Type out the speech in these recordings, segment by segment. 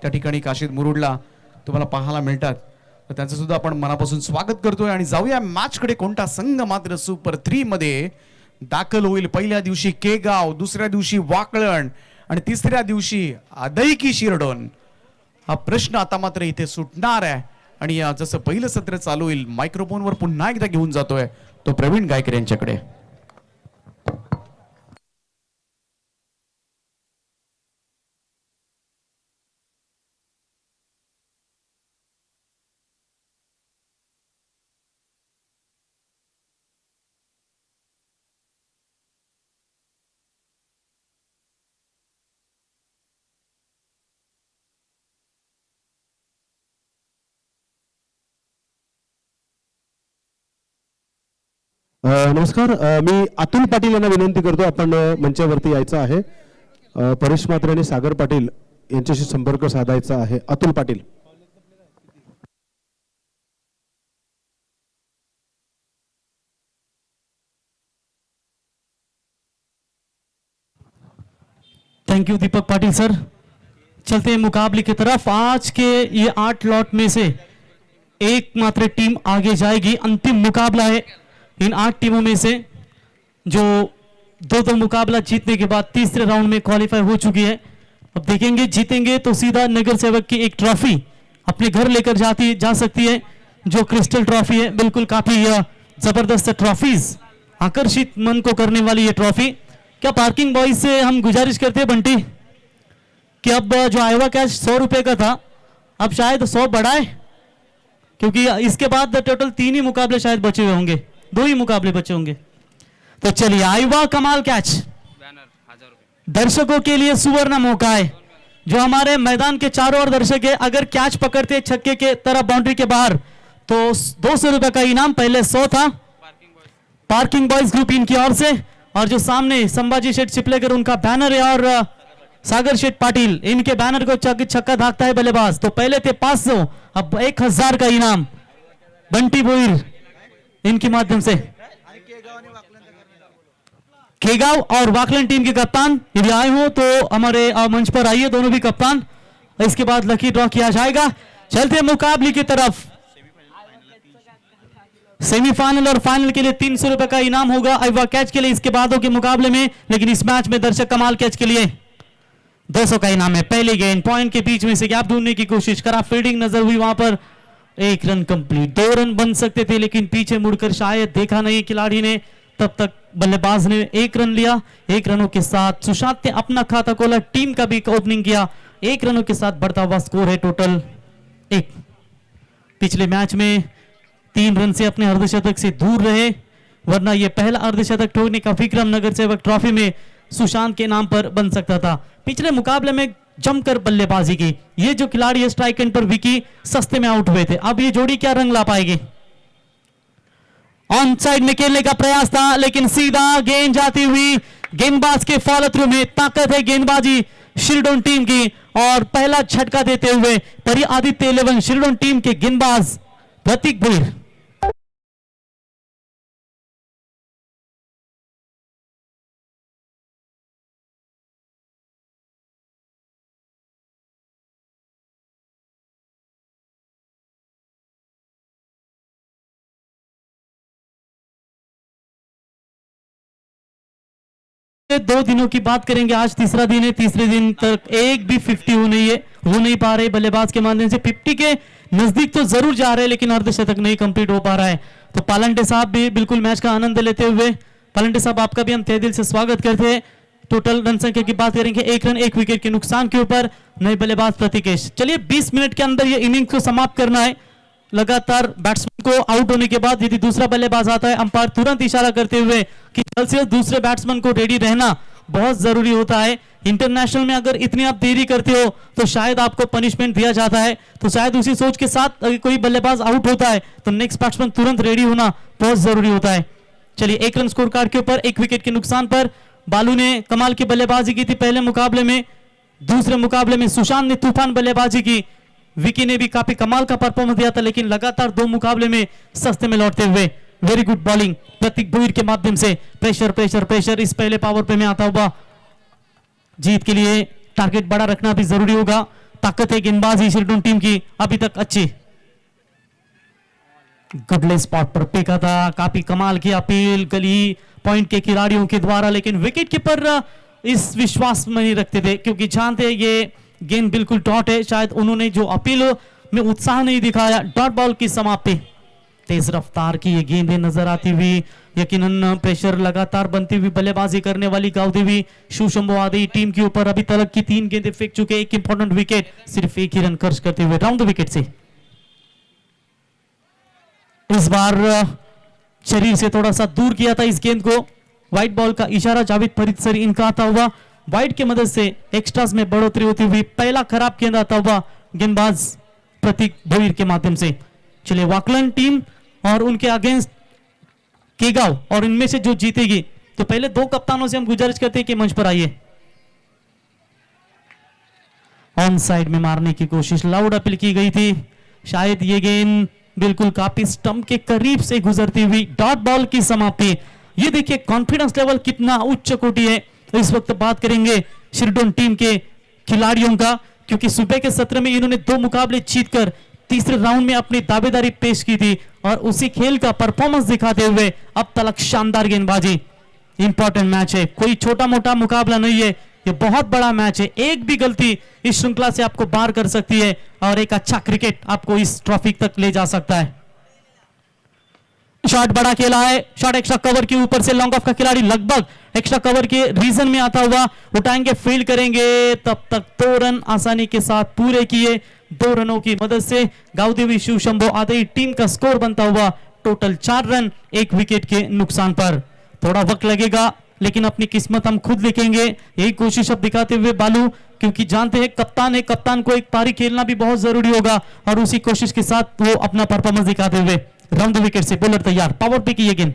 त्या ठिकाणी काशीद मुरुडला तुम्हाला पाहायला मिळतात, तर त्यांचं सुद्धा आपण मनापासून स्वागत करतोय. आणि जाऊया मॅचकडे. कोणता संघ मात्र सुपर 3 मध्ये दाखल होईल? पहिल्या दिवशी केगाव, दुसऱ्या दिवशी वाकळण आणि तिसऱ्या दिवशी आदैकी शिरडोन. हा प्रश्न आता मात्र इथे सुटणार आहे. आणि जसं पहिलं सत्र चालू होईल, मायक्रोफोनवर पुन्हा एकदा घेऊन जातोय तो प्रवीण गायकर यांच्याकडे. नमस्कार, मी अतुल पाटील यांना विनंती करतो आपण मंचावरती यायचं आहे. परेश म्हात्रे आणि सागर पाटील यांच्याशी संपर्क साधायचा आहे. Atul Patil. Thank you Deepak Patil sir. चलते हैं मुकाबले की तरफ. आज के ये 8 लॉट में से एक मात्र टीम आगे जाएगी. अंतिम मुकाबला है इन 8 टीमों में से जो दो मुकाबला जीतने के बाद तीसरे राउंड में क्वालिफाई हो चुकी है. अब देखेंगे जीतेंगे तो सीधा नगर सेवक की एक ट्रॉफी अपने घर लेकर जा सकती है, जो क्रिस्टल ट्रॉफी है. बिल्कुल काफी जबरदस्त ट्रॉफीज, आकर्षित मन को करने वाली ये ट्रॉफी. क्या पार्किंग बॉयज से हम गुजारिश करते हैं बंटी कि अब जो आईवा कैश 100 रुपए का था अब शायद 100 बढ़ाए, क्योंकि इसके बाद टोटल 3 ही मुकाबले शायद बचे हुए होंगे, 2 ही मुकाबले बचे होंगे. तो चलिए, आईवा कमाल कैच दर्शकों के लिए सुवर्ण मौका है. जो हमारे मैदान के चारों ओर दर्शक है, अगर कैच पकड़ते छक्के के तरफ बाउंड्री के बाहर तो 200 रुपए का इनाम. पहले 100 था पार्किंग बॉयज ग्रुप इनकी ओर से, और जो सामने संभाजी शेठ चिपलेकर उनका बैनर है और सागर शेठ पाटिल इनके बैनर को छक्का धाकता है बल्लेबाज. तो पहले थे 500, अब 1000 का इनाम बंटी बोईर इनके माध्यम से. खेगांव और वाकलन टीम के कप्तान यदि आए हो तो हमारे मंच पर आइए, दोनों भी कप्तान. इसके बाद लकी ड्रॉ किया जाएगा. चलते मुकाबले की तरफ. सेमीफाइनल और फाइनल के लिए 300 रुपए का इनाम होगा आईवा कैच के लिए इसके बादों के मुकाबले में. लेकिन इस मैच में दर्शक कमाल कैच के लिए 200 का इनाम है. पहले गेंद पॉइंट के बीच में से गैप ढूंढने की कोशिश करा, फील्डिंग नजर हुई वहां पर. 1 रन कंप्लीट. 2 रन बन सकते थे लेकिन पीछे मुड़कर शायद देखा नहीं खिलाड़ी ने. तब तक बल्लेबाज ने 1 रन लिया. 1 रनों के साथ सुशांत ने अपना खाता खोला, टीम का भी ओपनिंग किया. 1 रनों के साथ बढ़ता हुआ स्कोर है टोटल 1. पिछले मैच में 3 रन से अपने अर्धशतक से दूर रहे, वरना यह पहला अर्धशतक ठोकने का विक्रम नगर सेवक ट्रॉफी में सुशांत के नाम पर बन सकता था. पिछले मुकाबले में जमकर बल्लेबाजी की ये जो खिलाड़ी है स्ट्राइक एंड पर विकी सस्ते में आउट हुए थे. अब ये जोड़ी क्या रंग ला पाएगी? ऑन साइड में खेलने का प्रयास था लेकिन सीधा गेंद जाती हुई गेंदबाज के फॉलो थ्रू में. ताकत है गेंदबाजी शिरडोन टीम की, और पहला झटका देते हुए परी आदित्य 11 शिरडोन टीम के गेंदबाज प्रतीक भुईर. दो दिनों की बात करेंगे, आज तीसरा दिन है. तीसरे दिन तक एक भी 50 हो नहीं पा रहे बल्लेबाज के माध्यम से. 50 के नजदीक तो जरूर जा रहे हैं लेकिन अर्धशतक नहीं कंप्लीट हो पा रहा है. तो पालंटे साहब भी बिल्कुल मैच का आनंद लेते हुए, पालंटे साहब आपका भी हम तहे दिल से स्वागत करते हैं. टोटल रन संख्या की बात करेंगे, 1 रन 1 विकेट के नुकसान के ऊपर नए बल्लेबाज प्रतीकेश. चलिए 20 मिनट के अंदर ये इनिंग्स को समाप्त करना है. लगातार बैट्समैन को आउट होने के बाद यदि दूसरा बल्लेबाज आता है, अंपायर तुरंत इशारा करते हुए कि जल्द से जल्द दूसरे बैट्समैन को रेडी रहना बहुत जरूरी होता है. इंटरनेशनल में अगर इतनी आप देरी करते हो तो शायद आपको पनिशमेंट दिया जाता है. तो शायद उसी सोच के साथ अगर कोई बल्लेबाज आउट होता है तो नेक्स्ट बैट्समैन तुरंत रेडी होना बहुत जरूरी होता है. चलिए 1 रन स्कोर कार्ड के ऊपर 1 विकेट के नुकसान पर बालू ने कमाल की बल्लेबाजी की थी पहले मुकाबले में. दूसरे मुकाबले में सुशांत ने तूफान बल्लेबाजी की. विकी ने भी काफी कमाल का परफॉर्मेंस दिया था लेकिन लगातार 2 मुकाबले में सस्ते में लौटते हुए. वेरी गुड बॉलिंग प्रतीक भुईर के माध्यम से. प्रेशर प्रेशर प्रेशर इस पहले पावर पे में आता हुआ. जीत के लिए टारगेट बड़ा रखना भी जरूरी होगा. ताकत है गेंदबाजी शिरडोन टीम की अभी तक अच्छी। गुडले स्पॉट पर फेंका था, काफी कमाल की अपील गली पॉइंट के खिलाड़ियों के द्वारा, लेकिन विकेट कीपर इस विश्वास में नहीं रखते थे क्योंकि जानते ये गेंद बिल्कुल डॉट है। शायद उन्होंने जो अपील में उत्साह नहीं दिखाया। डॉट बॉल की समाप्ति। तेज रफ्तार की ये गेंदें नजर आती हुई, यकीनन प्रेशर लगातार बनती हुई बल्लेबाजी करने वाली गावदेवी शिवशंभो आदि टीम के ऊपर अभी तक की 3 गेंदें फेंक चुके, एक इंपॉर्टेंट विकेट, सिर्फ एक ही रन खर्च करते हुए राउंड द विकेट से। इस बार शरीर से थोड़ा सा दूर किया था इस गेंद को। व्हाइट बॉल का इशारा जावेद फरीद सर इनका आता हुआ, व्हाइट की मदद से एक्स्ट्रास में बढ़ोतरी होती हुई पहला खराब गेंद आता हुआ गेंदबाज प्रतीक भोईर के माध्यम से। चलिए वाकलन टीम और उनके अगेंस्ट केगांव और इनमें से जो जीतेगी, तो पहले 2 कप्तानों से हम गुजारिश करते हैं कि मंच पर आइए। ऑन साइड में मारने की कोशिश, लाउड अपील की गई थी, शायद ये गेंद बिल्कुल काफी स्टंप के करीब से गुजरती हुई डॉट बॉल की समाप्ति। ये देखिए कॉन्फिडेंस लेवल कितना उच्च कोटि है। तो इस वक्त बात करेंगे शिरडोन टीम के खिलाड़ियों का, क्योंकि सुबह के सत्र में इन्होंने 2 मुकाबले जीतकर तीसरे राउंड में अपनी दावेदारी पेश की थी और उसी खेल का परफॉर्मेंस दिखाते हुए अब तक शानदार गेंदबाजी। इंपॉर्टेंट मैच है, कोई छोटा मोटा मुकाबला नहीं है, ये बहुत बड़ा मैच है। एक भी गलती इस श्रृंखला से आपको बाहर कर सकती है और एक अच्छा क्रिकेट आपको इस ट्रॉफी तक ले जा सकता है। शॉट बड़ा खेला है, शॉट एक्स्ट्रा कवर के ऊपर से लॉन्ग ऑफ का खिलाड़ी लगभग एक्स्ट्रा कवर के रीजन में आता हुआ उठाएंगे, फील्ड करेंगे, तब तक 2 रन आसानी के साथ पूरे किए। 2 रनों की मदद से गावदेवी शिवशंभो आदि टीम का स्कोर बनता हुआ टोटल 4 रन 1 विकेट के नुकसान पर। थोड़ा वक्त लगेगा लेकिन अपनी किस्मत हम खुद लिखेंगे, यही कोशिश अब दिखाते हुए बालू, क्योंकि जानते हैं कप्तान है, कप्तान को एक पारी खेलना भी बहुत जरूरी होगा और उसी कोशिश के साथ वो अपना परफॉर्मेंस दिखाते हुए राउंड विकेट से बॉलर तैयार। पावर पे की ये गेंद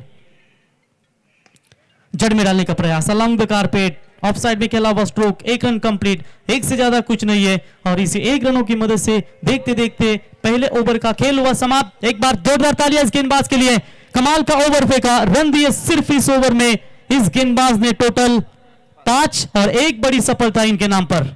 जड़ में डालने का प्रयास, along the carpet, of side में खेला हुआ स्ट्रोक, 1 रन कंप्लीट, एक से ज्यादा कुछ नहीं है और इसी 1 रनों की मदद से देखते देखते पहले ओवर का खेल हुआ समाप्त। एक बार जोरदार तालियां इस गेंदबाज के लिए, कमाल का ओवर फेंका, रन दिए सिर्फ इस ओवर में इस गेंदबाज ने टोटल 5 और एक बड़ी सफलता इनके नाम पर।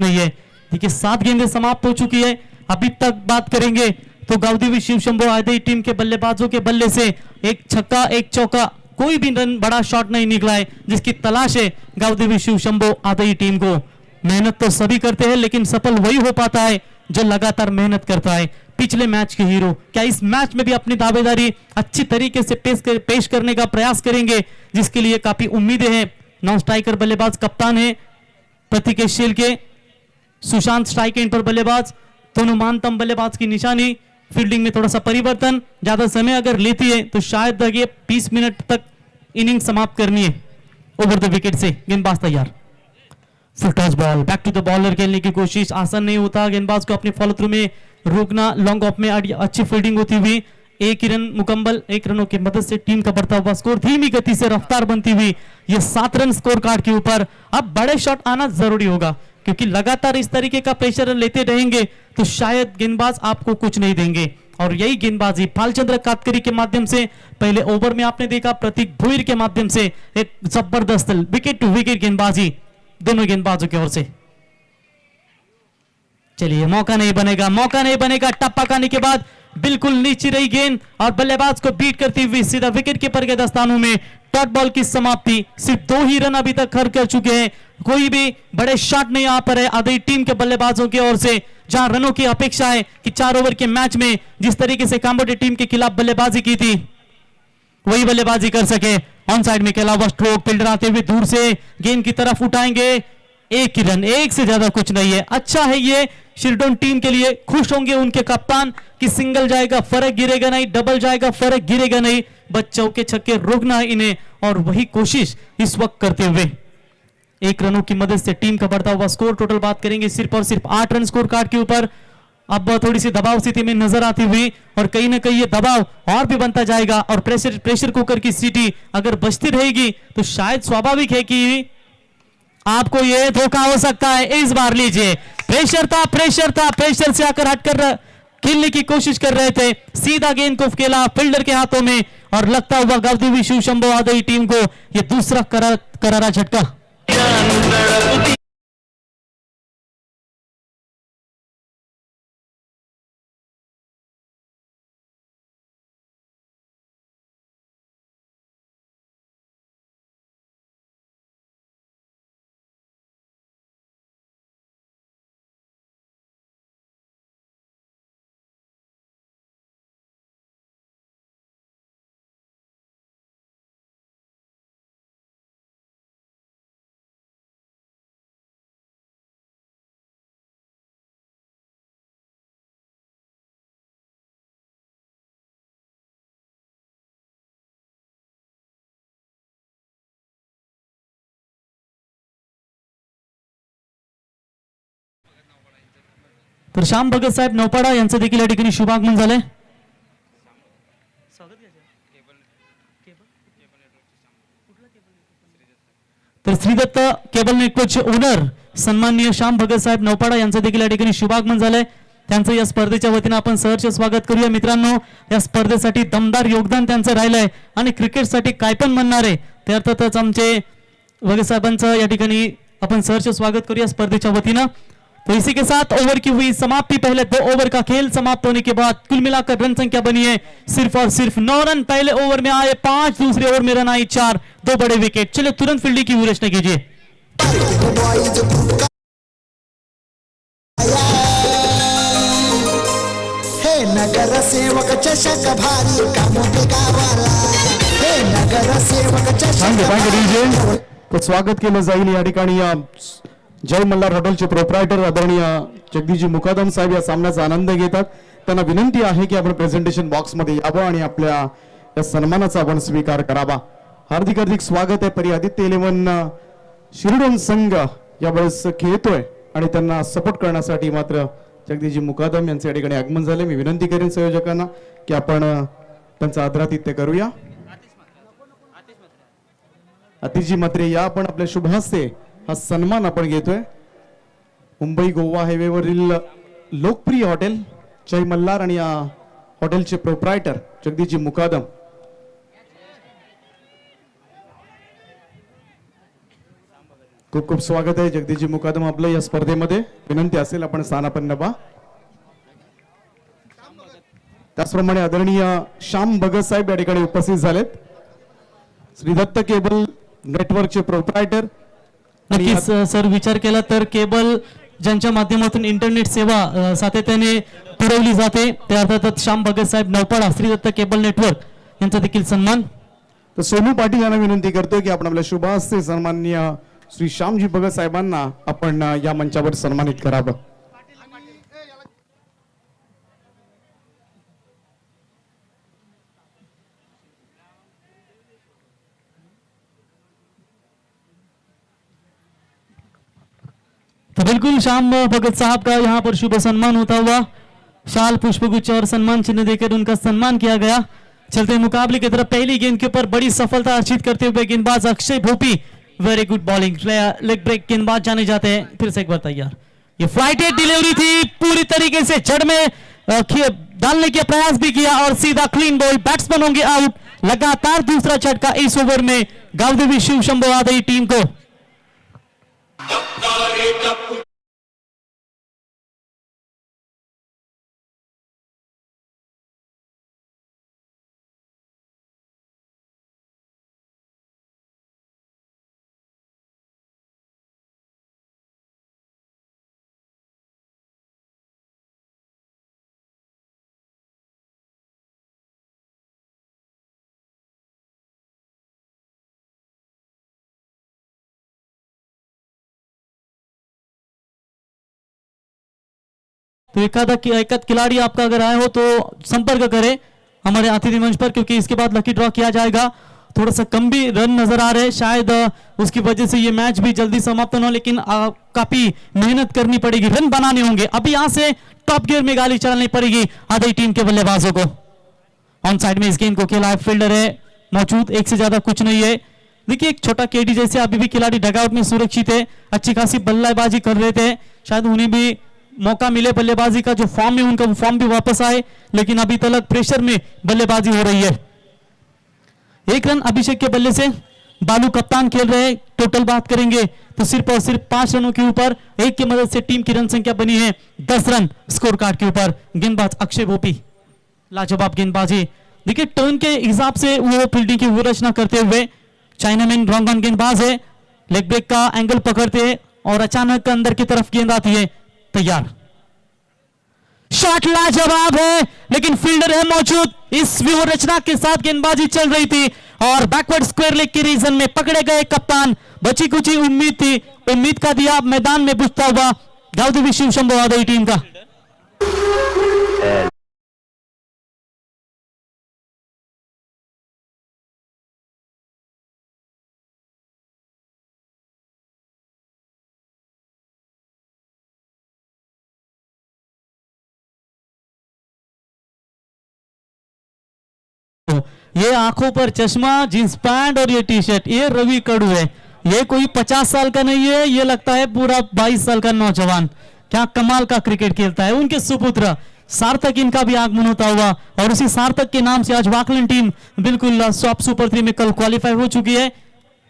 नहीं है, देखिए 7 गेंदें समाप्त हो चुकी है। अभी तक बात करेंगे तो गावदेवी शिवशंभो आदि टीम के बल्लेबाजों के बल्ले से एक छक्का एक चौका, कोई भी रन बड़ा शॉट नहीं निकला है, जिसकी तलाश है गावदेवी शिवशंभो आदि टीम को। मेहनत तो सभी करते हैं लेकिन सफल वही हो पाता है जो लगातार मेहनत करता है। पिछले मैच के हीरो क्या इस मैच में भी अपनी दावेदारी अच्छी तरीके से पेश करने का प्रयास करेंगे, जिसके लिए काफी उम्मीदें हैं। नॉन स्ट्राइकर बल्लेबाज कप्तान है प्रतीक शील के, सुशांत स्ट्राइक एंड पर बल्लेबाज, दोनों मानतम बल्लेबाज की निशानी। फील्डिंग में थोड़ा सा परिवर्तन, ज्यादा समय अगर लेती है तो शायद ये 20 मिनट तक इनिंग समाप्त करनी है। ओवर द विकेट से गेंदबाज तैयार, full toss ball, back to the bowler खेलने की कोशिश, आसान नहीं होता गेंदबाज को अपने फॉलो थ्रू में रोकना। लॉन्ग ऑफ में अच्छी फील्डिंग होती हुई 1 रन मुकम्मल, 1 रनों की मदद से टीम का बढ़ता हुआ स्कोर, धीमी गति से रफ्तार बनती हुई ये 7 रन स्कोर कार्ड के ऊपर। अब बड़े शॉट आना जरूरी होगा क्योंकि लगातार इस तरीके का प्रेशर लेते रहेंगे तो शायद गेंदबाज आपको कुछ नहीं देंगे। और यही गेंदबाजी भालचंद्र कातकरी के माध्यम से पहले ओवर में आपने देखा, प्रतीक भोईर के माध्यम से एक जबरदस्त विकेट टू विकेट गेंदबाजी दोनों गेंदबाजों की ओर से। चलिए मौका नहीं बनेगा, टप्पा खाने के बाद बिल्कुल नीचे रही गेंद और बल्लेबाज को बीट करती हुई सीधा विकेट कीपर के दस्तानों में डॉट बॉल की समाप्ति। सिर्फ 2 ही रन अभी तक खर्च कर चुके हैं, कोई भी बड़े शॉट नहीं यहाँ पर है आधी टीम के बल्लेबाजों की ओर से, जहां रनों की अपेक्षा है कि 4 ओवर के मैच में जिस तरीके से काम्बोडिया टीम के खिलाफ बल्लेबाजी की थी वही बल्लेबाजी कर सके। ऑन साइड में खेला हुआ स्ट्रोक, फील्डर आते हुए दूर से गेंद की तरफ उठाएंगे, 1 ही रन, 1 से ज्यादा कुछ नहीं है। अच्छा है ये शिरडोन टीम के लिए, खुश होंगे उनके कप्तान कि सिंगल जाएगा फर्क गिरेगा नहीं, डबल जाएगा फर्क गिरेगा नहीं, बस चौके छक्के रोकना है इन्हें और वही कोशिश इस वक्त करते हुए 1 रनों की मदद से टीम का बढ़ता हुआ स्कोर। टोटल बात करेंगे सिर्फ और सिर्फ 8 रन स्कोर कार्ड के ऊपर। अब थोड़ी सी दबाव स्थिति में नजर आती हुई और कहीं ना कहीं ये दबाव और भी बनता जाएगा और प्रेशर कुकर की सीटी अगर बजती रहेगी तो शायद स्वाभाविक है कि आपको ये धोखा हो सकता है। इस बार लीजिए, प्रेशर से आकर हटकर खेलने की कोशिश कर रहे थे, सीधा गेंद को खेला फील्डर के हाथों में और लगता हुआ गावती हुई शिव शंभो आदि टीम को यह दूसरा करारा झटका। तर श्याम भगत साहेब नौपाडा यांचं देखील या ठिकाणी शुभागमन झालंय। तर श्रीदत्त केबल नेटवर्कचे ओनर सन्माननीय श्याम भगत साहेब नौपाडा यांचं देखील या ठिकाणी शुभागमन झालंय, त्यांचं या स्पर्धेच्या वतीने आपण सहर्ष स्वागत करूया। मित्रांनो, या स्पर्धेसाठी दमदार योगदान त्यांचं राहिलंय आणि क्रिकेटसाठी काय पण म्हणणार आहे ते अर्थातच आमचे भगत साहेबांचं या ठिकाणी आपण सहर्ष स्वागत करूया स्पर्धेच्या वतीनं। तो इसी के साथ ओवर की हुई समाप्ति, पहले 2 ओवर का खेल समाप्त होने के बाद कुल मिलाकर रन संख्या बनी है सिर्फ और सिर्फ 9 रन। पहले ओवर में आए 5, दूसरे ओवर में रन आई 4, 2 बड़े विकेट। चलिए तुरंत फील्डिंग की विवेचना कीजिए। हे नगर सेवक चषक भारी कामोटे गावाला, हे नगर सेवक चषक तो स्वागत केलं जाईल या ठिकाणी जय मल्हार हॉटेलचे प्रोप्रायटर आदरणीय जगदीशजी मुकादम साहेब या सामन्याचा आनंद घेतात। त्यांना विनंती आहे की आपण प्रेझेंटेशन बॉक्स मध्ये यावं आणि आपल्या या सन्मानाचा आपण स्वीकार करावा। हार्दिक हार्दिक स्वागत आहे। परिआदित्य 11 शिरडोन संघ यावेळेस खेळतोय आणि त्यांना सपोर्ट करण्यासाठी मात्र जगदीशजी मुकादम यांचे या ठिकाणी आगमन झाले। मी विनंती करेन संयोजकांना की आपण त्यांचं आदरातिथ्य करूया। आतिशजी मात्रे या आपण आपल्या शुभ हस्ते हा सन्मान आपण घेतोय। मुंबई गोवा हायवेवरील लोकप्रिय हॉटेल जय मल्हार आणि या हॉटेलचे प्रोप्रायटर जगदीशजी मुकादम। खूप खूप स्वागत आहे जगदीशजी मुकादम आपलं या स्पर्धेमध्ये। विनंती असेल आपण स्थानापन्न व्हा। त्याचप्रमाणे आदरणीय श्याम भगत साहेब या ठिकाणी उपस्थित झालेत, श्रीदत्त केबल नेटवर्कचे प्रोप्रायटर। नक्कीच सर, विचार केला तर केबल ज्यांच्या माध्यमातून इंटरनेट सेवा सातत्याने पुरवली जाते ते अर्थातच श्याम भगत साहेब नौपाडा श्रीदत्त केबल नेटवर्क यांचा देखील सन्मान। तर सोनू पाटील यांना विनंती करतो की आपण आपल्या शुभ हस्ते सन्माननीय श्री श्यामजी भगत साहेबांना आपण या मंचावर सन्मानित करावं। तो बिल्कुल श्याम भगत साहब का यहाँ पर शुभ सम्मान होता हुआ शाल पुष्पगुच्छ और सम्मान चिन्ह देकर उनका सम्मान किया गया। चलते मुकाबले की तरफ पहली गेंद के ऊपर बड़ी सफलता अर्जित करते हुए गेंदबाज Akshay Bhopi, very good bowling, leg break गेंदबाज जाने जाते हैं। फिर से एक बार तैयार, ये फ्लाइटेड डिलीवरी थी, पूरी तरीके से जड़ में डालने के प्रयास भी किया और सीधा क्लीन बॉल, बैट्समैन होंगे आउट। लगातार दूसरा झटका इस ओवर में गावदेवी शिव शंभो आदि टीम को। तो एकाध खिलाड़ी आपका अगर आए हो तो संपर्क करें हमारे अतिथि मंच पर, क्योंकि इसके बाद लकी ड्रॉ किया जाएगा। थोड़ा सा कम भी रन नजर आ रहे हैं, शायद उसकी वजह से ये मैच भी जल्दी समाप्त ना हो, लेकिन काफी मेहनत करनी पड़ेगी, रन बनाने होंगे। अभी यहां से टॉप गियर में गाली चलानी पड़ेगी आधी टीम के बल्लेबाजों को। ऑन साइड में इस गेंद को खेला है, फील्डर है मौजूद, एक से ज्यादा कुछ नहीं है। देखिए एक छोटा केडी जैसे अभी भी खिलाड़ी डगआउट में सुरक्षित है, अच्छी खासी बल्लेबाजी कर रहे थे, शायद उन्हें भी मौका मिले बल्लेबाजी का, जो फॉर्म में उनका फॉर्म भी वापस आए, लेकिन अभी तक प्रेशर में बल्लेबाजी हो रही है। एक रन अभिषेक के बल्ले से बालू कप्तान खेल रहे हैं। टोटल बात करेंगे तो सिर्फ और सिर्फ 5 रनों के ऊपर, एक की मदद से टीम की रन संख्या बनी है 10 रन स्कोर कार्ड के ऊपर। गेंदबाज अक्षय गोपी, लाजवाब गेंदबाजी। देखिए टर्न के हिसाब से वो फील्डिंग की वो रचना करते हुए, चाइनामैन रॉन्ग ऑन गेंदबाज है, लेग ब्रेक का एंगल पकड़ते हैं और अचानक अंदर की तरफ गेंद आती है, तैयार। शॉट लाजवाब है, लेकिन फील्डर है मौजूद। इस व्यूह रचना के साथ गेंदबाजी चल रही थी और बैकवर्ड स्क्वायर लेग के रीजन में पकड़े गए कप्तान। बची कुछ उम्मीद थी, उम्मीद का दिया मैदान में बुझता हुआ गावदेवी शिव शंभो आदि टीम का। ये आंखों पर चश्मा, जींस पैंट और ये टी शर्ट, ये रवि कड़ू है। ये कोई 50 साल का नहीं है, ये लगता है पूरा 22 साल का नौजवान। क्या कमाल का क्रिकेट खेलता है। उनके सुपुत्र सार्थक, इनका भी आगमन होता हुआ, और उसी सार्थक के नाम से आज वाकलन टीम बिल्कुल टॉप सुपर 3 में कल क्वालिफाई हो चुकी है।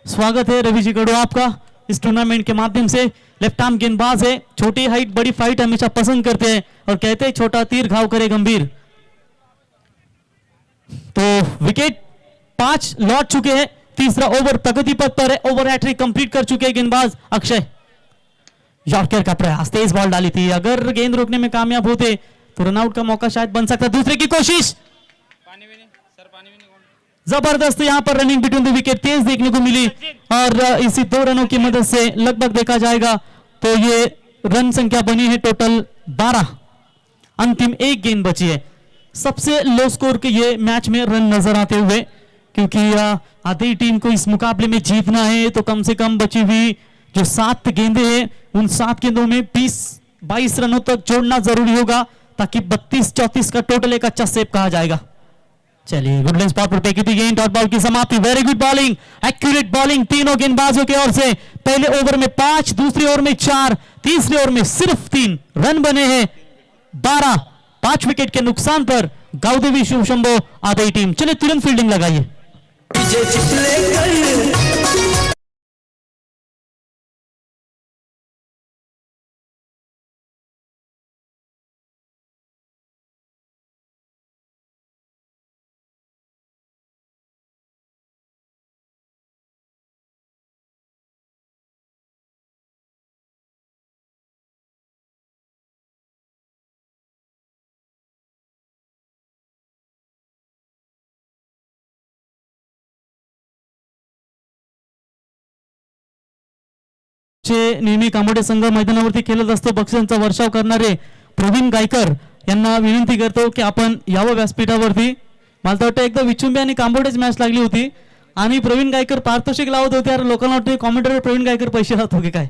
स्वागत है रवि जी कड़ू आपका इस टूर्नामेंट के माध्यम से। लेफ्ट आर्म गेंदबाज है, छोटी हाइट बड़ी फाइट हमेशा पसंद करते हैं और कहते हैं छोटा तीर घाव करे गंभीर। तो विकेट 5 लौट चुके हैं, तीसरा ओवर प्रगति पथ पर है, ओवर हैट्रिक कंप्लीट कर चुके हैं गेंदबाज अक्षय। यॉर्कर का प्रयास, तेज बॉल डाली थी, अगर गेंद रोकने में कामयाब होते तो रनआउट का मौका शायद बन सकता। दूसरे की कोशिश, जबरदस्त यहां पर रनिंग बिटवीन द विकेट तेज देखने को मिली और इसी 2 रनों की मदद से लगभग देखा जाएगा तो ये रन संख्या बनी है टोटल 12। अंतिम एक गेंद बची है, सबसे लो स्कोर के ये मैच में रन नजर आते हुए, क्योंकि आधी टीम को इस मुकाबले में जीतना है तो कम से कम बची हुई जो 7 गेंदें हैं उन 7 गेंदों में 20-22 रनों तक जोड़ना जरूरी होगा, ताकि 32-34 का टोटल एक अच्छा सेव कहा जाएगा। चलिए गुड लेंथ स्पॉट पर फेंकी थी गेंद, डॉट बॉल की समाप्ति। Very good bowling, accurate bowling तीनों गेंदबाजों की ओर से। पहले ओवर में 5, दूसरे ओवर में 4, तीसरे ओवर में सिर्फ 3 रन बने हैं। 12, 5 विकेट के नुकसान पर गावदेवी शिव शंभो आदि टीम। चलिए तुरंत फील्डिंग लगाइए। नेहमी कामोडे संघ मैदानावरती खेळत असतो, बक्षिसांचा वर्षाव करणारे प्रवीण गायकर यांना विनंती करतो की आपण यावं व्यासपीठावरती। मला तर वाटतं एकदा विचुंबी आणि कांबोडेच मॅच लागली होती आणि प्रवीण गायकर पारितोषिक लावत होते, आणि लोकांना वाटतं कॉमेंटेटर प्रवीण गायकर पैसे लावत होते काय,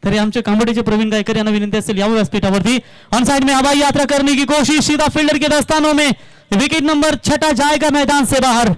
तरी आमचे कांबोडेचे प्रवीण गायकर यांना विनंती असेल यावं व्यासपीठावरती। ऑन साइड में हवाई यात्रा करने की कोशिश, सीधा फील्डर के दस्तानों में, विकेट नंबर 6 जाएगा मैदान से बाहर।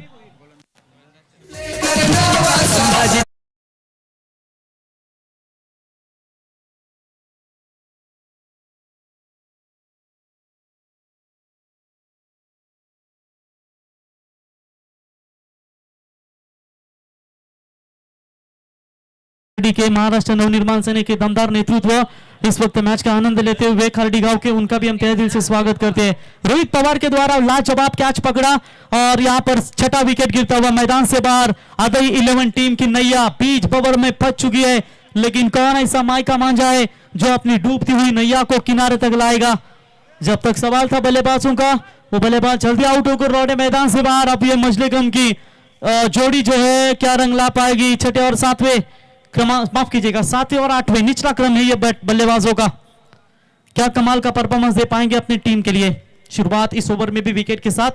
के महाराष्ट्र नवनिर्माण सेना के दमदार नेतृत्व इस वक्त मैच का आनंद लेते हुए खारडी गांव के, उनका भी हम तहे दिल से स्वागत करते हैं। रोहित पवार के द्वारा लाजवाब कैच पकड़ा और यहां पर 6ठा विकेट गिरता हुआ मैदान से बाहर। आदई 11 टीम की नैया बीच बवर में फंस चुकी है, लेकिन कौन ऐसा माइका मांझा है जो अपनी डूबती हुई नैया को किनारे तक लाएगा। जब तक सवाल था बल्लेबाजों का, वो बल्लेबाज जल्दी आउट होकर लौटे मैदान से बाहर। अब ये मजलिकम की जोड़ी जो है क्या रंग ला पाएगी। 6ठे और 7वें क्रमांक, माफ कीजिएगा 7वें और 8वें निचला क्रम है ये बल्लेबाजों का। क्या कमाल का परफॉर्मेंस दे पाएंगे अपनी टीम के लिए। शुरुआत इस ओवर में भी विकेट के साथ।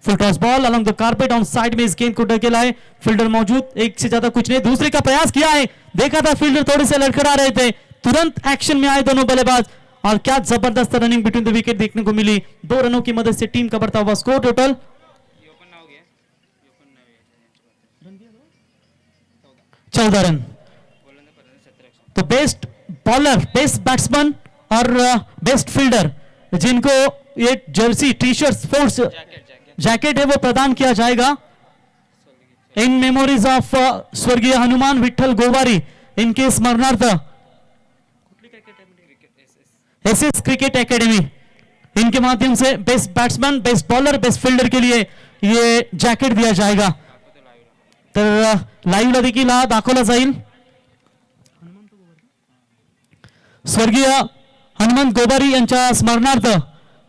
फुल toss ball along the carpet on side में इस गेंद को ढकेला है, फील्डर मौजूद, एक से ज्यादा कुछ नहीं, दूसरे का प्रयास किया है, देखा था फील्डर थोड़े से लड़खड़ा रहे थे, तुरंत एक्शन में आए दोनों बल्लेबाज और क्या जबरदस्त रनिंग बिटवीन द विकेट देखने को मिली। 2 रनों की मदद से टीम का बढ़ता हुआ स्कोर टोटल 14 रन। तो बेस्ट बॉलर, बेस्ट बैट्समैन और बेस्ट फील्डर जिनको ये Jersey, T shirt, sports jacket है वो प्रदान किया जाएगा इन मेमोरीज ऑफ स्वर्गीय हनुमान विठ्ठल गोवारी, इनके स्मरणार्थ एसएस क्रिकेट एकेडमी, इनके माध्यम से best batsman, best bowler, best fielder के लिए ये जॅकेट दिया जाएगा। तर लाईव्हला देखील हा दाखवला जाईल। स्वर्गीय हनुमंत गोबारी यांच्या स्मरणार्थ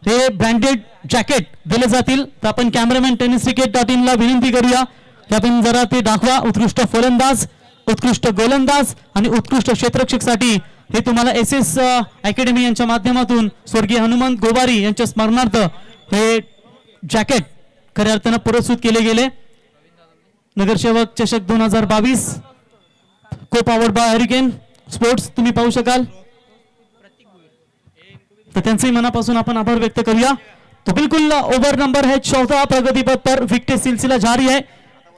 हे ब्रँडेड जॅकेट दिले जातील। तर आपण कॅमेरामॅन tenniscricket.in ला विनंती करूया की आपण जरा ते दाखवा। उत्कृष्ट फलंदाज, उत्कृष्ट गोलंदाज आणि उत्कृष्ट क्षेत्ररक्षकसाठी हे तुम्हाला एसएस अकॅडमी यांच्या माध्यमातून स्वर्गीय हनुमंत गोबारी यांच्या स्मरणार्थ हे जॅकेट खऱ्या अर्थानं पुरस्कृत केले गेले। नगरसेवक चषक 2022 को पावर्ड बाय हरिकेन स्पोर्ट्स तुम्ही पाहू शकाल। तो त्यांचे मनापासून आपण आभार व्यक्त करूया। तो बिल्कुल ओवर नंबर है 14, प्रगति पथ पर विकेट सिलसिला जारी है।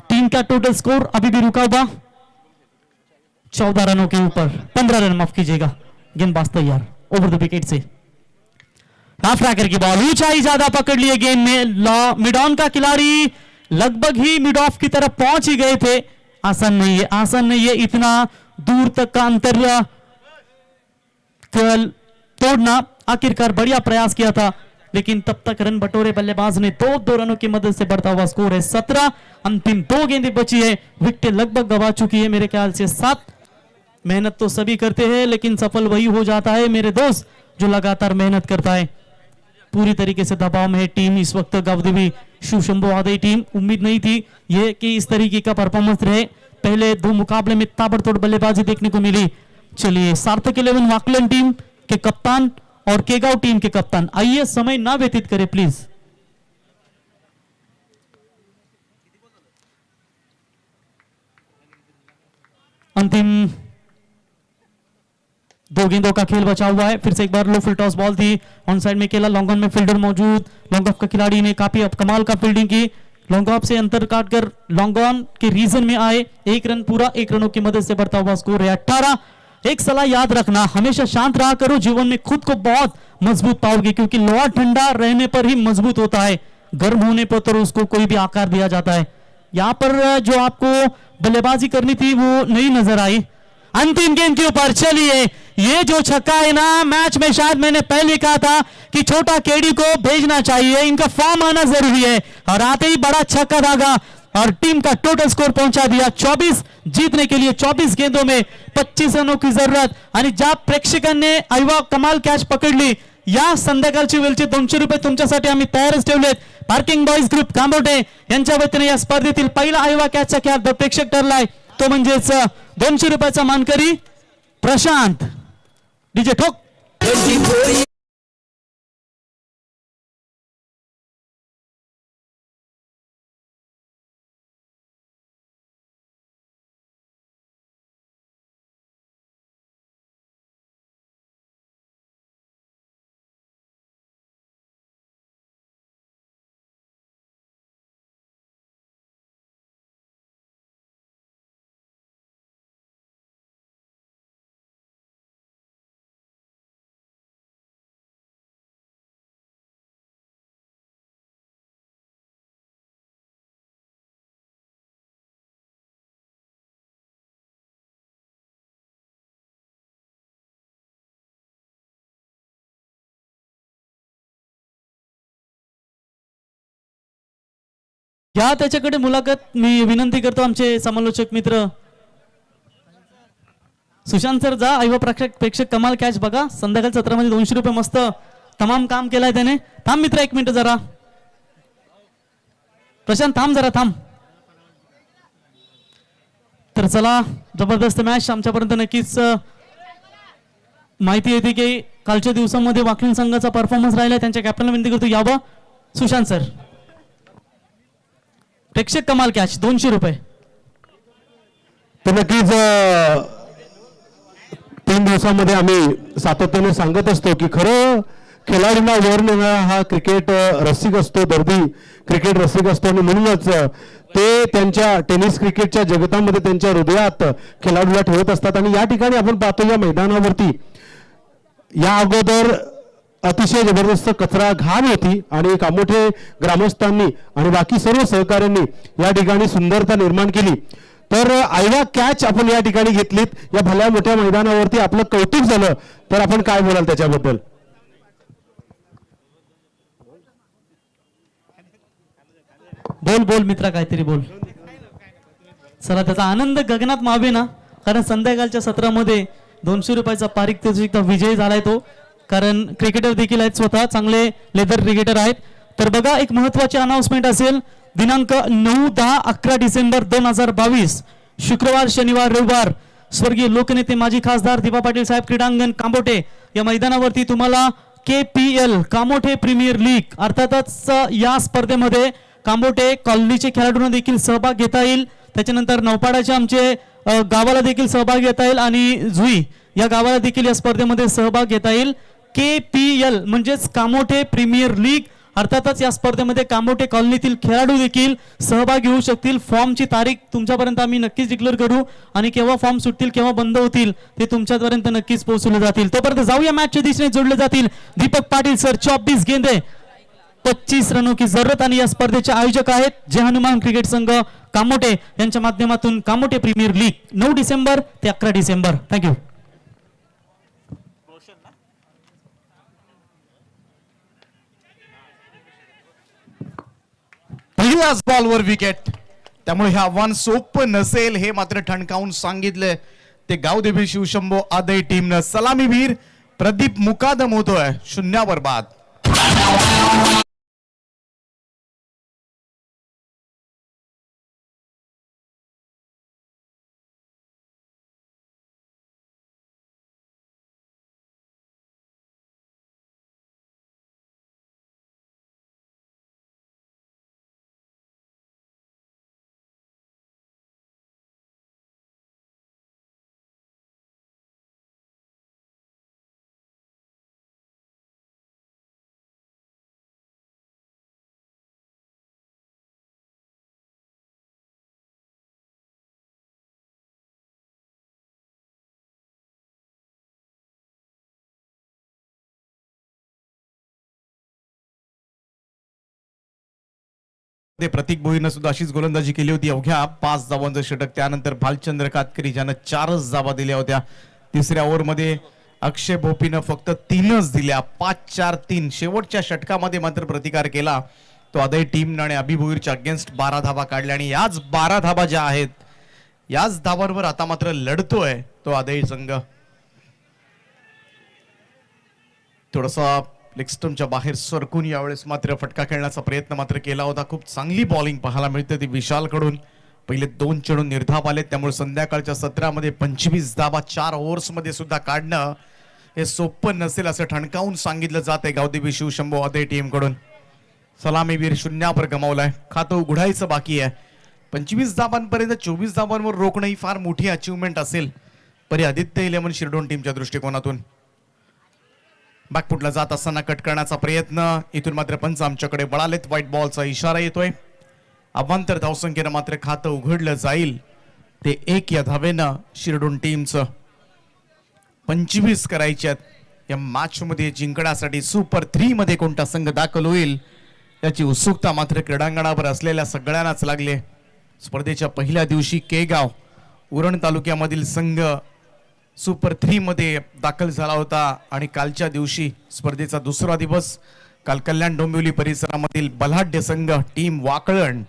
टीम का टोटल स्कोर अभी भी रुका हुआ 14 रनों के ऊपर, 15 रन माफ कीजिएगा, गेंदबाज तैयार over the wicket say. Half tracker की बॉल, ऊंचाई ज्यादा पकड़ लिए गेंद में, मिड ऑन का खिलाड़ी लगभग ही मिड ऑफ की तरफ पहुंच ही गए थे। आसान नहीं है, आसान नहीं है इतना दूर तक का अंतर तोड़ना। आखिरकार बढ़िया प्रयास किया था लेकिन तब तक रन बटोरे बल्लेबाज ने 2 रनों की मदद से बढ़ता हुआ स्कोर है 17। अंतिम 2 गेंदें बची है, विकेट लगभग गवा चुकी है मेरे ख्याल से 7। मेहनत तो सभी करते हैं लेकिन सफल वही हो जाता है मेरे दोस्त जो लगातार मेहनत करता है। पूरी तरीके से दबाव में है टीम इस वक्त। गावदेवी शिव शंभू आदि टीम, उम्मीद नहीं थी ये कि इस तरीके का परफॉर्मेंस रहे। पहले 2 मुकाबले में ताबड़तोड़ बल्लेबाजी देखने को मिली। चलिए सार्थक 11 वाकलन टीम के कप्तान और केगांव टीम के कप्तान, आइए समय ना व्यतीत करें प्लीज। अंतिम 2 गेंदों का खेल बचा हुआ है। फिर से एक बार लो फुल टॉस बॉल थी, ऑन साइड में केला, लॉन्ग ऑन में फील्डर मौजूद, लॉन्ग ऑफ का खिलाड़ी ने काफी कमाल का फील्डिंग की, लॉन्ग ऑफ से अंतर काटकर लॉन्ग ऑन के रीजन में आए। 1 रन पूरा, 1 रनों की मदद से बढ़ता हुआ स्कोर है 18। एक सलाह याद रखना, हमेशा शांत रहा करो, जीवन में खुद को बहुत मजबूत पाओगे क्योंकि लोहा ठंडा रहने पर ही मजबूत होता है, गर्म होने पर तो उसको कोई भी आकार दिया जाता है। यहां पर जो आपको बल्लेबाजी करनी थी वो नहीं नजर आई। अंतिम गेंद के ऊपर चलिए, ये जो छक्का है ना, मैच में शायद मैंने पहले कहा था कि छोटा केडी को भेजना चाहिए, इनका फॉर्म आना जरूरी है और आते ही बड़ा छक्का दागा और टीम का टोटल स्कोर पहुंचा दिया 24। जीतने के लिए 24 गेंदों में 25 रनों की जरूरत। आणि ज्या प्रेक्षकांनी आयवा कमाल कॅच पकडली, या संध्याकाळची वेळचे 200 रुपये तुमच्यासाठी आम्ही तयारच ठेवलेत। पार्किंग बॉयज ग्रुप कांबोटे यांच्या वतीने या स्पर्धेतील पहिला आयवा कॅचचा खेळाडू प्रेक्षक ठरलाय, तो म्हणजेच 200 रुपयाचा मानकरी प्रशांत। डीजे ठोक। या त्याच्याकडे मुलाखत मी विनंती करतो आमचे समालोचक मित्र सुशांत सर, जा आयवा प्रेक्षक कमाल कॅच बघा। संध्याकाळ सत्रामध्ये 200 रुपये मस्त तमाम काम केलाय त्याने। थांब मित्र 1 मिनिट जरा, प्रशांत थांब जरा थांब। तर चला, जबरदस्त मॅच आमच्यापर्यंत नक्कीच माहिती येते की कालच्या दिवसामध्ये वाकलिंग संघाचा परफॉर्मन्स राहिला. त्यांच्या कॅप्टनला विनंती करतो यावं. सुशांत सर. प्रेक्षक कमाल कॅच 200 रुपये. तर नक्कीच 3 दिवसामध्ये आम्ही सातत्याने सांगत असतो की खरं खेळाडूंना वर नेणारा हा क्रिकेट रसिक असतो, दर्दी क्रिकेट रसिक असतो आणि म्हणूनच ते त्यांच्या टेनिस क्रिकेटच्या जगतामध्ये त्यांच्या हृदयात खेळाडूला ठेवत असतात. आणि या ठिकाणी आपण पाहतो या मैदानावरती या अगोदर अतिशय जबरदस्त कचरा घाण होती आणि कामोठे ग्रामस्थांनी आणि बाकी सर्व सहकाऱ्यांनी या ठिकाणी सुंदरता निर्माण केली. तर आयवा कॅच आपण या ठिकाणी घेतलीत या भल्या मोठ्या मैदानावरती. आपलं कौतुक झालं तर आपण काय बोलाल त्याच्याबद्दल? बोल मित्रा, काहीतरी बोल. चला, त्याचा आनंद गगनात मावे ना, कारण संध्याकाळच्या सत्रामध्ये 200 रुपयाचा पारितोषिकचा विजय झालाय तो. कारण क्रिकेटर देखील आहेत, स्वतः चांगले लेदर क्रिकेटर आहेत. तर बघा, एक महत्वाची अनाउन्समेंट असेल. दिनांक 9, 10, 11 डिसेंबर 2022 शुक्रवार, शनिवार, रविवार स्वर्गीय लोकनेते माजी खासदार दिबा पाटील साहेब क्रीडांगण कांबोटे या मैदानावरती तुम्हाला KPL कामोठे प्रीमियर लीग अर्थातच या स्पर्धेमध्ये कांबोटे कॉलनीचे खेळाडूंना देखील सहभाग घेता येईल. त्याच्यानंतर नौपाडाचे आमचे गावाला देखील सहभाग घेता येईल आणि जुई या गावाला देखील या स्पर्धेमध्ये सहभाग घेता येईल. KPL म्हणजेच कामोठे प्रीमियर लीग अर्थातच या स्पर्धेमध्ये कामोठे कॉलनीतील खेळाडू देखील सहभाग घेऊ शकतील. फॉर्मची तारीख तुमच्यापर्यंत आम्ही नक्कीच डिक्लेअर करू आणि केव्हा फॉर्म सुटतील, केव्हा बंद होतील ते तुमच्यापर्यंत नक्कीच पोहोचवले जातील. तोपर्यंत जाऊया मॅचच्या दिशेने जोडले जातील दीपक पाटील सर. 24 गेंदे 25 रनों की जरूरत. आणि या स्पर्धेचे आयोजक आहेत जय हनुमान क्रिकेट संघ कामोठे यांच्या माध्यमातून कामोठे प्रीमियर लीग 9 डिसेंबर ते 11 डिसेंबर. थँक्यू. पहिल्याच बॉलवर विकेट, त्यामुळे हे आव्हान सोपं नसेल हे मात्र ठणकावून सांगितलं ते गावदेवी शिवशंभो आदय टीमनं. सलामीवीर प्रदीप मुकादम होतोय 0 बाद. प्रतीक भोईरनं सुद्धा अशीच गोलंदाजी केली होती. अवघ्या 5 धावांचं षटक. त्यानंतर भालचंद्र कातकरी ज्यानं 4च धावा दिल्या होत्या. तिसऱ्या ओव्हरमध्ये अक्षय भोपीनं फक्त 3च दिल्या. 5-4-3 शेवटच्या षटकामध्ये मात्र प्रतिकार केला तो आदय टीमनं आणि अभि भोईरच्या अगेन्स्ट 12 धावा काढल्या. आणि याच 12 धावा ज्या आहेत याच धावांवर आता मात्र लढतोय तो आदय संघ. थोडासा लेगस्टमच्या बाहेर सरकून यावेळेस मात्र फटका खेळण्याचा प्रयत्न मात्र केला होता. खूप चांगली बॉलिंग पाहायला मिळते ती विशालकडून. पहिले 2 चढून निर्धाव आले, त्यामुळे संध्याकाळच्या सत्रामध्ये 25 धावा 4 ओव्हर्समध्ये सुद्धा काढणं हे सोपं नसेल असं ठणकावून सांगितलं जात आहे गावदेवी शिवशंभो आदय टीम कडून. सलामीवीर 0 गमावलाय. खातं उघडायचं बाकी आहे. 25 धावांपर्यंत 24 धावांवर रोखणं ही फार मोठी अचिव्हमेंट असेल परी आदित्य इलेव्हन शिरडोन टीमच्या दृष्टिकोनातून. बॅकफुटला जात असताना कट करण्याचा प्रयत्न. इथून मात्र पंच आमच्याकडे वळालेत. व्हाईट बॉलचा इशारा येतोय. अवांतर धावसंख्येनं मात्र खातं उघडलं जाईल ते 1 या धावेनं शिरडोन टीमचं. 25 करायच्यात या मॅच मध्ये जिंकण्यासाठी. सुपर 3 मध्ये कोणता संघ दाखल होईल याची उत्सुकता मात्र क्रीडांगणावर असलेल्या सगळ्यांनाच लागले. स्पर्धेच्या पहिल्या दिवशी केगाव उरण तालुक्यामधील संघ सुपर 3 मध्ये दाखल झाला होता आणि कालच्या दिवशी स्पर्धेचा दुसरा दिवस. काल कल्याण डोंबिवली परिसरामधील बलाढ्य संघ टीम वाकळण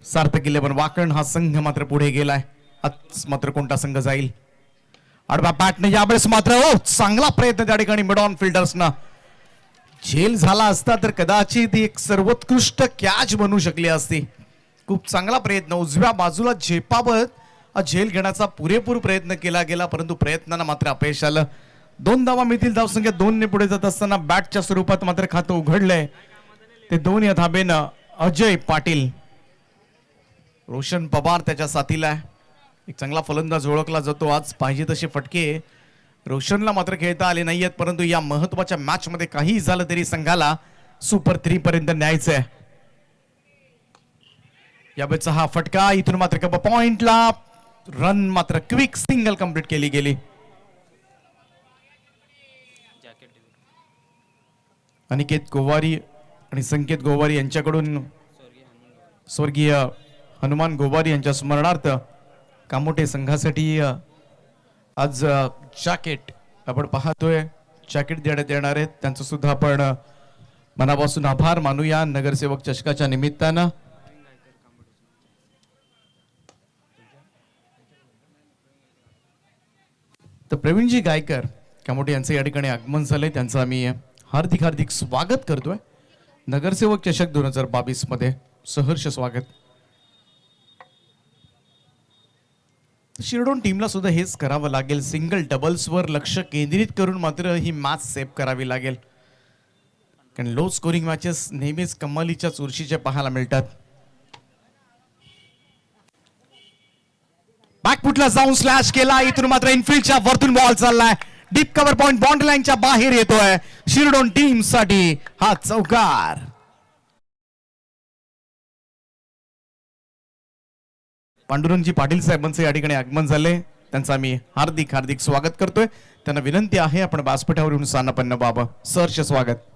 सार्थक 11 वाकळण हा संघ मात्र पुढे गेलाय. आज मात्र कोणता संघ जाईल? आडवा बॅटने यावेळेस मात्र चांगला प्रयत्न त्या ठिकाणी मिड ऑन फिल्डर्सना. झेल झाला असता तर कदाचित एक सर्वोत्कृष्ट कॅच बनू शकली असती. खूप चांगला प्रयत्न. उजव्या बाजूला झेपावत झेल घेण्याचा पुरेपूर प्रयत्न केला गेला, परंतु प्रयत्नांना मात्र अपयश आलं. 2 धावा मिळतील. धावसंख्या 2 ने पुढे जात असताना बॅटच्या स्वरूपात मात्र खातं उघडलंय ते 2 या धाबेनं अजय पाटील. रोशन पवार त्याच्या साथीला आहे. एक चांगला फलंदाज ओळखला जातो. आज पाहिजे तसे फटके रोशनला मात्र खेळता आले नाहीयेत, परंतु या महत्वाच्या मॅच मध्ये काही झालं तरी संघाला सुपर 3 पर्यंत न्यायचंय. यावेळेचा हा फटका इथून मात्र कप पॉइंटला रन मात्र क्विक सिंगल कंप्लीट केली गेली. अनिकेत गोवारी आणि संकेत गोवारी यांच्याकडून स्वर्गीय हनुमान गोवारी यांच्या स्मरणार्थ कामोठे संघासाठी आज जॅकेट आपण पाहतोय जॅकेट देण्यात येणार आहेत. त्यांचं सुद्धा आपण मनापासून आभार मानूया नगरसेवक चषकाच्या निमित्तानं. तर प्रवीणजी गायकर कामोठे यांचं या ठिकाणी आगमन झालंय. त्यांचं आम्ही हार्दिक हार्दिक स्वागत करतोय नगरसेवक चषक 2022 मध्ये. सहर्ष स्वागत. शिरडोन टीमला सुद्धा हेच करावं लागेल. सिंगल डबल्सवर लक्ष केंद्रित करून मात्र ही मॅच सेव्ह करावी लागेल, कारण लो स्कोरिंग मॅचेस नेहमीच कमालीच्या चुरशीचे पाहायला मिळतात. बॅकफुटला जाऊन स्लॅश केला. इथून मात्र इनफिल्डच्या वरतून बॉल चाललाय. डीप कव्हर पॉइंट बाउंड्री लाईनच्या बाहेर येतोय. शिरडोन टीम साठी हा चौकार. पांडुरंगजी पाटील साहेबांचं या ठिकाणी आगमन झाले. त्यांचं आम्ही हार्दिक हार्दिक स्वागत करतोय. त्यांना विनंती आहे आपण व्यासपीठावर येऊन स्थानापन्न व्हावं. सहर्ष स्वागत.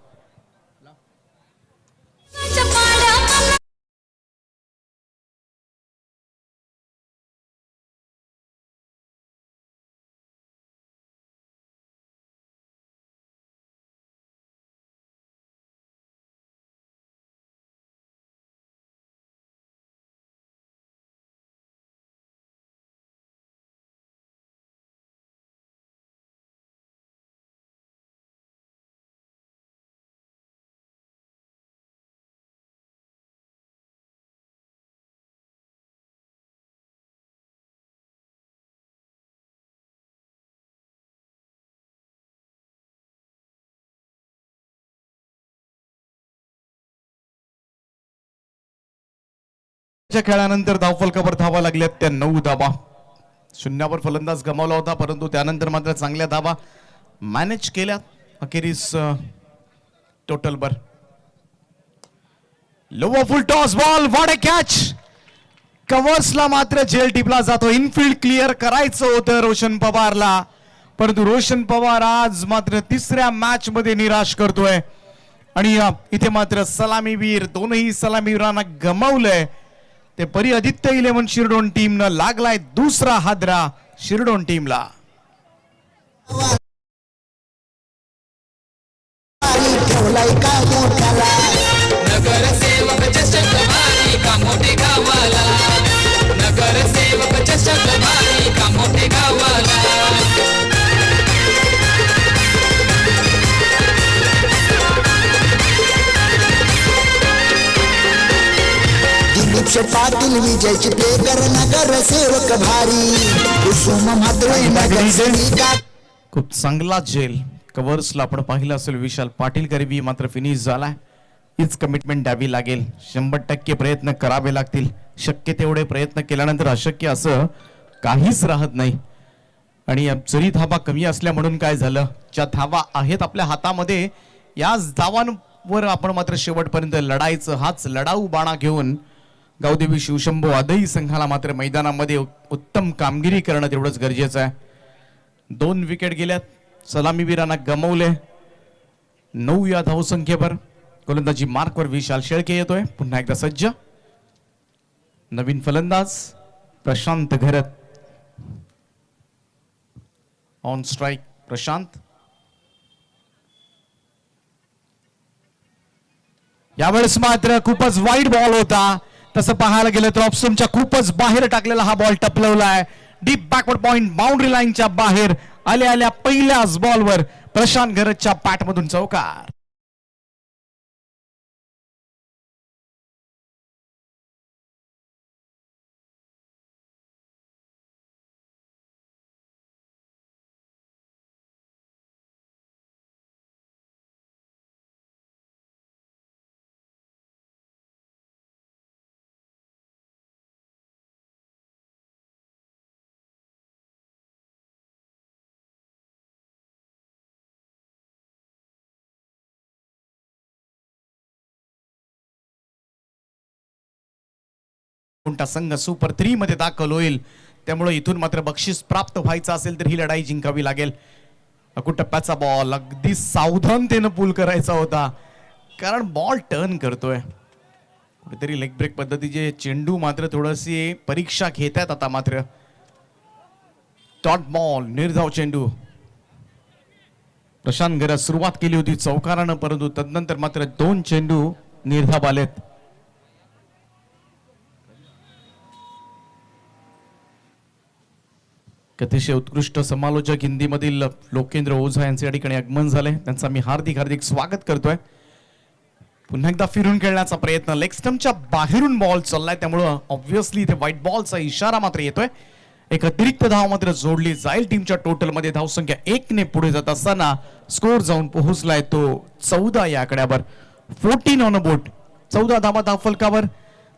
खेळानंतर धावफलकावर धावा लागल्यात त्या 9 धावा. शून्यावर फलंदाज गमावला होता, परंतु त्यानंतर मात्र चांगल्या धावा मॅनेज केल्या. अखेरीस टोटल बर. Lower full toss ball. What a catch. कव्हर्सला मात्र जेल टिपला जातो. इनफिल्ड क्लिअर करायचं होतं रोशन पवारला, परंतु रोशन पवार आज मात्र तिसऱ्या मॅच मध्ये निराश करतोय. आणि इथे मात्र सलामीवीर दोनही सलामीवीरांना गमावलंय. ते परी आदित्य 11 शिरडोन टीमनं लागलाय दुसरा हादरा शिरडोन टीमला. ठेवलाय का मोठ्याला. नगरसेवक चषक भारी कामोठे गावाला. नगरसेवक चषक भारी कामोठे गावाला. दिलीपचे पाटील विजयची प्लेकर नगरसेवक भारी. कुसुम मात्र नगरसेविका. खूप चांगला जेल कव्हर्सला आपण पाहिलं असेल. विशाल पाटील गरीबी मात्र फिनिश झालाय. हीच कमिटमेंट द्यावी लागेल. 100% प्रयत्न करावे लागतील. शक्य तेवढे प्रयत्न केल्यानंतर अशक्य असं काहीच राहत नाही. आणि जरी धावा कमी असल्या म्हणून काय झालं, ज्या धावा आहेत आपल्या हातामध्ये याच धावांवर आपण मात्र शेवटपर्यंत लढायचं. हाच लढाऊ बाणा घेऊन गावदेवी शिवशंभो आदही संघाला मात्र मैदानामध्ये उत्तम कामगिरी करणं तेवढंच गरजेचं आहे. 2 विकेट गेल्यात. सलामीवीरांना गमावले. 9 या धावसंख्येवर. गोलंदाजी मार्कवर विशाल शेळके येतोय. पुन्हा एकदा सज्ज. नवीन फलंदाज प्रशांत घरत. On strike Prashant. यावेळेस मात्र खूपच वाईट बॉल होता. तसं पाहायला गेलं तर ऑप्शनच्या खूपच बाहेर टाकलेला हा बॉल टपलवलाय. डीप बॅकवर्ड पॉइंट बाउंड्री लाईनच्या बाहेर आल्या आल्या पहिल्याच बॉलवर प्रशांत घरतच्या पॅटमधून चौकार. कोणता संघ सुपर 3 मध्ये दाखल होईल, त्यामुळे इथून मात्र बक्षीस प्राप्त व्हायचं असेल तर ही लढाई जिंकावी लागेल. टप्प्याचा बॉल अगदी सावधानतेनं पूल करायचा होता, कारण बॉल टर्न करतोय. कुठेतरी लेग ब्रेक पद्धतीचे चेंडू मात्र थोडीशी परीक्षा घेत आहेत आता. मात्र डॉट बॉल, निर्धाव चेंडू. प्रशांत गरज सुरुवात केली होती चौकारानं, परंतु तदनंतर मात्र 2 चेंडू निर्धाव आलेत. अतिशय उत्कृष्ट समालोचक हिंदीमधील लोकेंद्र ओझा यांचे या ठिकाणी आगमन झाले. त्यांचा मी हार्दिक स्वागत करतोय. पुन्हा एकदा फिरून खेळण्याचा प्रयत्न, लेग स्टंपच्या बाहेरून बॉल चाललाय, त्यामुळं ऑब्व्हियसली इथे व्हाईट बॉलचा इशारा मात्र येतोय. एक अतिरिक्त धाव मात्र जोडली जाईल टीमच्या टोटल मध्ये. धावसंख्या 1 ने पुढे जात असताना स्कोर जाऊन पोहोचलाय तो 14 या आकड्यावर. 14 ऑन अ बोट. 14 धावा धावफलकावर.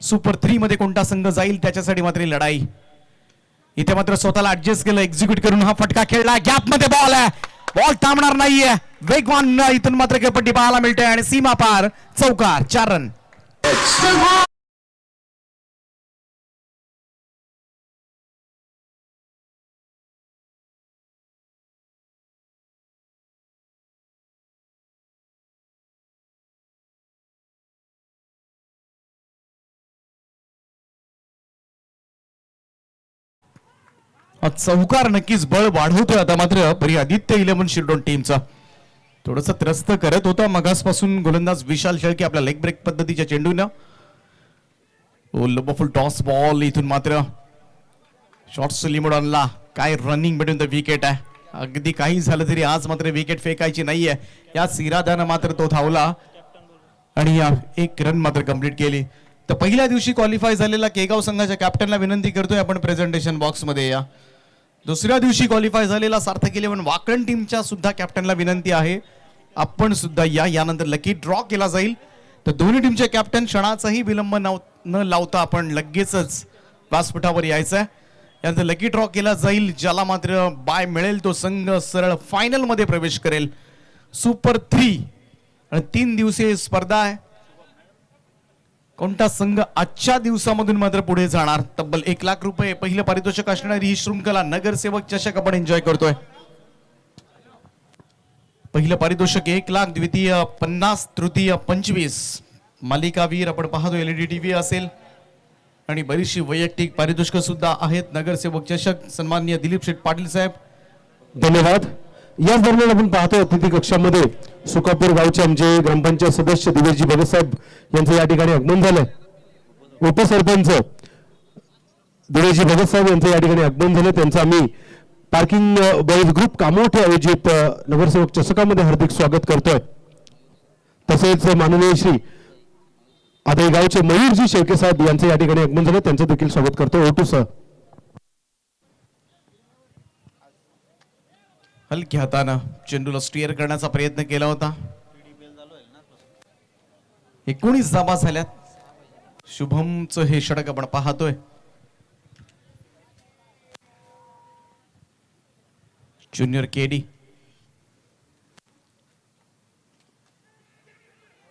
सुपर 3 मध्ये कोणता संघ जाईल त्याच्यासाठी मात्र ही लढाई. इथे मात्र स्वतःला ऍडजस्ट केलं, एक्झिक्यूट करून हा फटका खेळला. गॅप मध्ये बॉल आहे, बॉल थांबणार नाहीये. वेगवान इथून मात्र खेळपट्टी पाहायला मिळते आणि सीमा पार चौकार. 4 रन. चौकार नक्कीच बळ वाढवतोय आता मात्र परी आदित्य 11 शिरडोन टीमचा. थोडस त्रस्त करत होता मगासपासून गोलंदाज विशाल शेळके आपल्या लेग ब्रेक पद्धतीच्या चेंडूनं. लोबफुल टॉस बॉल. इथून मात्र शॉट्स लिमिट आणला. काय रनिंग बिटवीन द विकेट आहे. अगदी काही झालं तरी आज मात्र विकेट फेकायची नाहीये याच इराद्यानं मात्र तो धावला आणि 1 रन मात्र कंप्लीट केली. तर पहिल्या दिवशी क्वालिफाय झालेला केगाव संघाच्या कॅप्टनला विनंती करतोय आपण प्रेझेंटेशन बॉक्स मध्ये या. दुसऱ्या दिवशी क्वालिफाय झालेला सार्थक 11 वाकण टीमच्या सुद्धा कॅप्टनला विनंती आहे आपण सुद्धा या. यानंतर लकी ड्रॉ केला जाईल. तर दोन्ही टीमचे कॅप्टन क्षणाचाही विलंब न लावता आपण लगेचच व्यासपीठावर यायचंय. यानंतर लकी ड्रॉ केला जाईल. ज्याला मात्र बाय मिळेल तो संघ सरळ फायनल मध्ये प्रवेश करेल. सुपर 3 आणि 3 दिवसीय स्पर्धा आहे. कोणता संघ आजच्या दिवसामधून मात्र पुढे जाणार. तब्बल 1 लाख रुपये पहिलं पारितोषिक असणारी ही शृंखला नगरसेवक चषक आपण एन्जॉय करतोय. पहिलं पारितोषिक 1 लाख, द्वितीय 50, तृतीय 25. मालिकावीर आपण पाहतो LED TV असेल आणि बरीचशी वैयक्तिक पारितोषिक सुद्धा आहेत. नगरसेवक चषक सन्माननीय दिलीप शेठ पाटील साहेब. धन्यवाद. याच दरम्यान आपण पाहतो अतिथी कक्षामध्ये सुकापूर गावचे आमचे ग्रामपंचायत सदस्य दिवेशजी भगत साहेब यांचं या ठिकाणी आगमन झालंय. उपसरपंच दिवेशजी भगत साहेब यांचं या ठिकाणी आगमन झालं. त्यांचं आम्ही पार्किंग बॉईज ग्रुप कामोठे आयोजित नगरसेवक चषकामध्ये हार्दिक स्वागत करतोय. तसेच माननीय श्री आदई गावचे मयूरजी शेळके साहेब यांचं या ठिकाणी आगमन झालं. त्यांचं देखील स्वागत करतोय. ओटू सर. हलक्या हातानं चेंडूला स्टीअर करण्याचा प्रयत्न केला होता. 19 धावा झाल्यात. शुभमचं हे षटक आपण पाहतोय. Junior KD.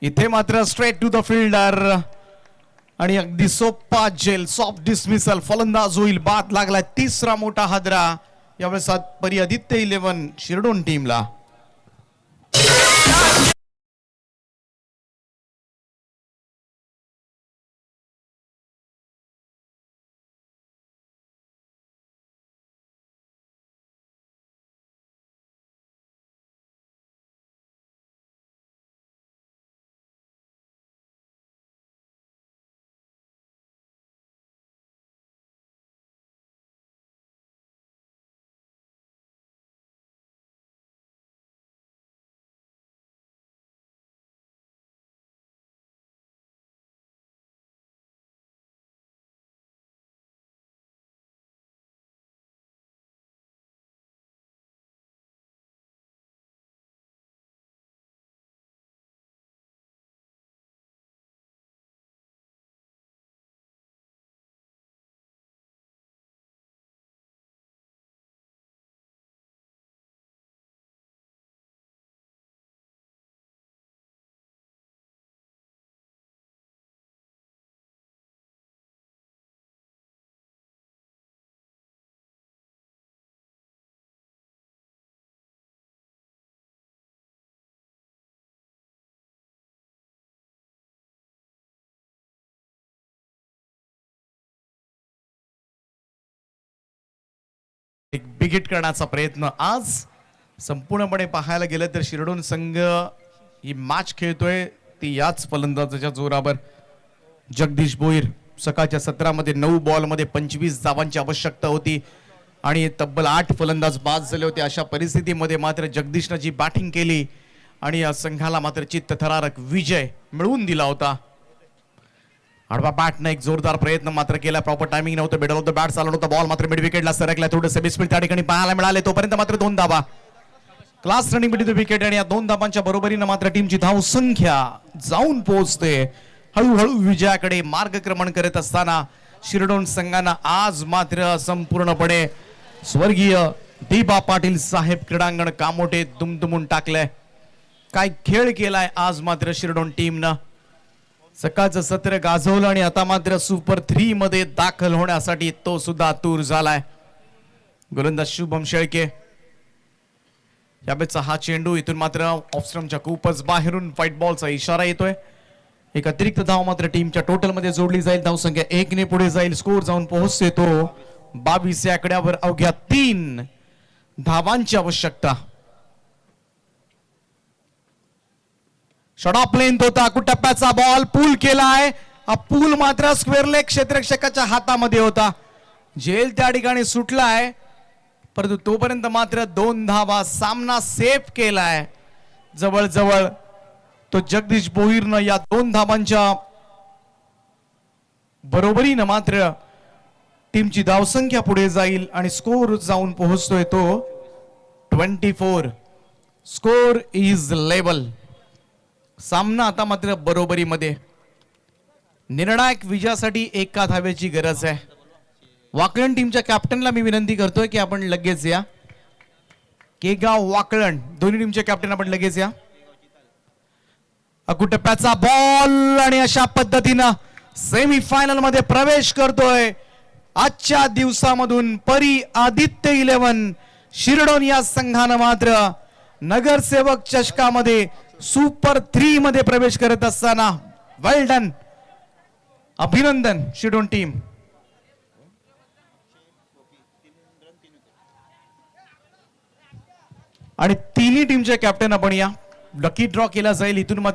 इथे मात्र स्ट्रेट टू द फिल्डर आणि अगदी सोपा जेल सॉफ्ट डिसमिसल. फलंदाज होईल. बाद लागला. 3रा मोठा हादरा यावेळेस परी आदित्य 11 शिरडोन टीमला. एक बिगिट करण्याचा प्रयत्न आज संपूर्णपणे पाहायला गेलं तर शिरडोन संघ ही मॅच खेळतोय ती याच फलंदाजाच्या जोरावर. जगदीश भोईर सकाळच्या सत्रामध्ये 9 बॉलमध्ये 25 धावांची आवश्यकता होती आणि तब्बल 8 फलंदाज बाद झाले होते. अशा परिस्थितीमध्ये मात्र जगदीशनं जी बॅटिंग केली आणि या संघाला मात्र चित्तथरारक विजय मिळवून दिला होता. आडवा बॅटनं एक जोरदार प्रयत्न मात्र केला. प्रॉपर टायमिंग नव्हतं. मिडल ऑफ द बॅट चालवलं होतं. बॉल मात्र मिड विकेटला सरकला. थोडंसं बिस्पिल त्या ठिकाणी पाहायला मिळाले. तोपर्यंत मात्र 2 धावा. क्लास रनिंग मिड विकेट आणि या 2 धावांच्या बरोबरीनं मात्र टीमची धाव संख्या जाऊन पोहोचते. हळूहळू विजयाकडे मार्गक्रमण करत असताना शिरडोन संघानं आज मात्र संपूर्णपणे स्वर्गीय दीपा पाटील साहेब क्रीडांगण कामोठे दुमदुमून टाकलंय. काय खेळ केलाय आज मात्र शिरडोन टीमनं. सकाळचं सत्र गाजवलं आणि आता मात्र सुपर 3 मध्ये दाखल होण्यासाठी तो सुद्धा आतुर झालाय. गोलंदाज शुभम शेळके. यावेळेचा हा चेंडू इथून मात्र ऑफस्टम्पच्या खूपच बाहेरून व्हाईट बॉलचा इशारा येतोय. एक अतिरिक्त धाव मात्र टीमच्या टोटल मध्ये जोडली जाईल. धावसंख्या 1 ने पुढे जाईल. स्कोर जाऊन पोहोचते तो 22 या आकड्यावर. अवघ्या 3 धावांची आवश्यकता. षडा प्लेन होता. टप्प्याचा बॉल पूल केलाय. हा पूल मात्र स्क्वेअर लेग क्षेत्ररक्षकाच्या हातामध्ये होता. झेल त्या ठिकाणी सुटलाय परंतु तोपर्यंत मात्र 2 धावा. सामना सेफ केलाय. जवळजवळ तो जगदीश भोईरनं या 2 धावांच्या बरोबरीनं मात्र टीमची धावसंख्या पुढे जाईल आणि स्कोर जाऊन पोहोचतोय तो 24. Score is level. सामना आता मात्र बरोबरीमध्ये. निर्णायक विजयासाठी 1 धावेची गरज आहे. वाकलन टीमच्या कॅप्टनला मी विनंती करतोय की आपण लगेच या. केगाव वाकलन दोन्ही टीमचे कॅप्टन आपण लगेच या. टप्प्याचा बॉल आणि अशा पद्धतीनं सेमीफायनल मध्ये प्रवेश करतोय. आजच्या दिवसामधून परी आदित्य 11 शिरडोन या संघानं मात्र नगरसेवक चषकामध्ये सुपर 3 मध्ये प्रवेश करत असताना वेल डन. अभिनंदन शिरडोन टीम. आणि तिन्ही टीमचे कॅप्टन आपण या. लकी ड्रॉ केला जाईल इथून मात्र